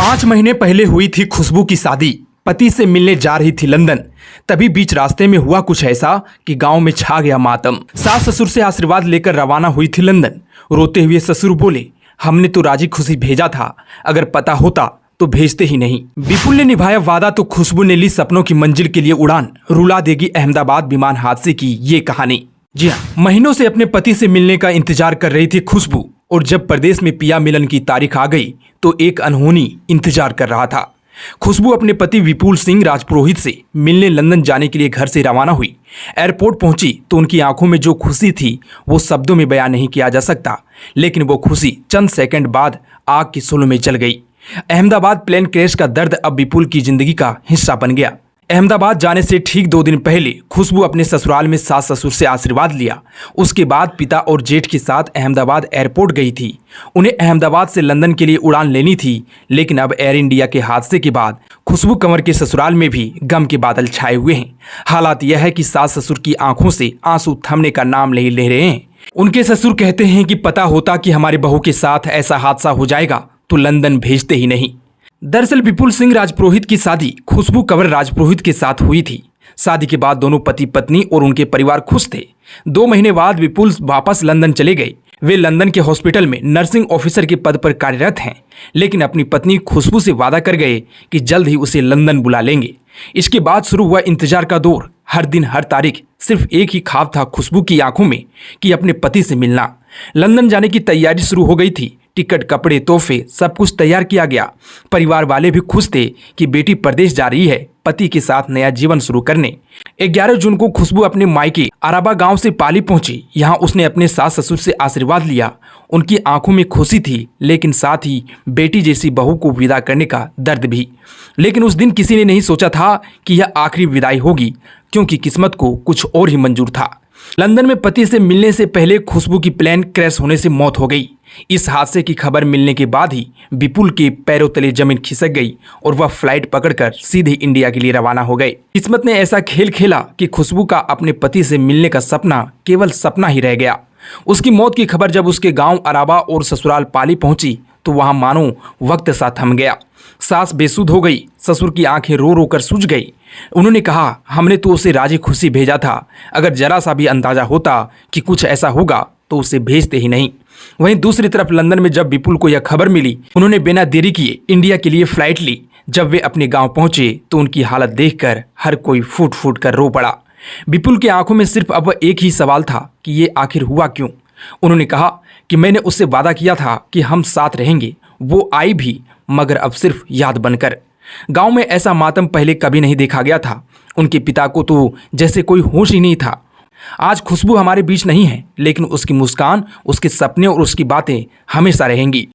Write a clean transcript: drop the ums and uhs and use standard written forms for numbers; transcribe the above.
5 महीने पहले हुई थी खुशबू की शादी। पति से मिलने जा रही थी लंदन। तभी बीच रास्ते में हुआ कुछ ऐसा कि गांव में छा गया मातम। सास ससुर से आशीर्वाद लेकर रवाना हुई थी लंदन। रोते हुए ससुर बोले, हमने तो राजी खुशी भेजा था, अगर पता होता तो भेजते ही नहीं। विपुल ने निभाया वादा तो खुशबू ने ली सपनों की मंजिल के लिए उड़ान। रुला देगी अहमदाबाद विमान हादसे की ये कहानी। जी हाँ, महीनों से अपने पति से मिलने का इंतजार कर रही थी खुशबू, और जब प्रदेश में पिया मिलन की तारीख आ गई तो एक अनहोनी इंतजार कर रहा था। खुशबू अपने पति विपुल सिंह राजपुरोहित से मिलने लंदन जाने के लिए घर से रवाना हुई। एयरपोर्ट पहुंची तो उनकी आंखों में जो खुशी थी वो शब्दों में बयान नहीं किया जा सकता, लेकिन वो खुशी चंद सेकंड बाद आग की शोलों में जल गई। अहमदाबाद प्लेन क्रैश का दर्द अब विपुल की जिंदगी का हिस्सा बन गया। अहमदाबाद जाने से ठीक 2 दिन पहले खुशबू अपने ससुराल में सास ससुर से आशीर्वाद लिया। उसके बाद पिता और जेठ के साथ अहमदाबाद एयरपोर्ट गई थी। उन्हें अहमदाबाद से लंदन के लिए उड़ान लेनी थी, लेकिन अब एयर इंडिया के हादसे के बाद खुशबू कंवर के ससुराल में भी गम के बादल छाए हुए हैं। हालात यह है कि सास ससुर की आंखों से आंसू थमने का नाम नहीं ले रहे हैं। उनके ससुर कहते हैं कि पता होता कि हमारी बहू के साथ ऐसा हादसा हो जाएगा तो लंदन भेजते ही नहीं। दरअसल विपुल सिंह राजपुरोहित की शादी खुशबू कंवर राजपुरोहित के साथ हुई थी। शादी के बाद दोनों पति पत्नी और उनके परिवार खुश थे। 2 महीने बाद विपुल वापस लंदन चले गए। वे लंदन के हॉस्पिटल में नर्सिंग ऑफिसर के पद पर कार्यरत हैं, लेकिन अपनी पत्नी खुशबू से वादा कर गए कि जल्द ही उसे लंदन बुला लेंगे। इसके बाद शुरू हुआ इंतजार का दौर। हर दिन हर तारीख सिर्फ एक ही ख्वाब था खुशबू की आंखों में कि अपने पति से मिलना। लंदन जाने की तैयारी शुरू हो गई थी। टिकट, कपड़े, तोहफे सब कुछ तैयार किया गया। परिवार वाले भी खुश थे कि बेटी प्रदेश जा रही है पति के साथ नया जीवन शुरू करने। 11 जून को खुशबू अपने मायके अराबा गांव से पाली पहुंची। यहां उसने अपने सास ससुर से आशीर्वाद लिया। उनकी आंखों में खुशी थी, लेकिन साथ ही बेटी जैसी बहू को विदा करने का दर्द भी। लेकिन उस दिन किसी ने नहीं सोचा था कि यह आखिरी विदाई होगी, क्योंकि किस्मत को कुछ और ही मंजूर था। लंदन में पति से मिलने से पहले खुशबू की प्लेन क्रैश होने से मौत हो गई। इस हादसे की खबर मिलने के बाद ही विपुल के पैरों तले जमीन खिसक गई और वह फ्लाइट पकड़कर सीधे इंडिया के लिए रवाना हो गए। किस्मत ने ऐसा खेल खेला कि खुशबू का अपने पति से मिलने का सपना केवल सपना ही रह गया। उसकी मौत की खबर जब उसके गांव अराबा और ससुराल पाली पहुंची तो वहां मानो वक्त सा थम गया। सास बेसुध हो गई, ससुर की आंखें रो रो कर सूज गई। उन्होंने कहा, हमने तो उसे राजी खुशी भेजा था, अगर जरा सा भी अंदाजा होता कि कुछ ऐसा होगा तो उसे भेजते ही नहीं। वहीं दूसरी तरफ लंदन में जब विपुल को यह खबर मिली, उन्होंने बिना देरी किए इंडिया के लिए फ्लाइट ली। जब वे अपने गांव पहुंचे तो उनकी हालत देखकर हर कोई फूट फूट कर रो पड़ा। विपुल की आंखों में सिर्फ अब एक ही सवाल था कि ये आखिर हुआ क्यों। उन्होंने कहा कि मैंने उससे वादा किया था कि हम साथ रहेंगे, वो आई भी, मगर अब सिर्फ याद बनकर। गांव में ऐसा मातम पहले कभी नहीं देखा गया था। उनके पिता को तो जैसे कोई होश ही नहीं था। आज खुशबू हमारे बीच नहीं है, लेकिन उसकी मुस्कान, उसके सपने और उसकी बातें हमेशा रहेंगी।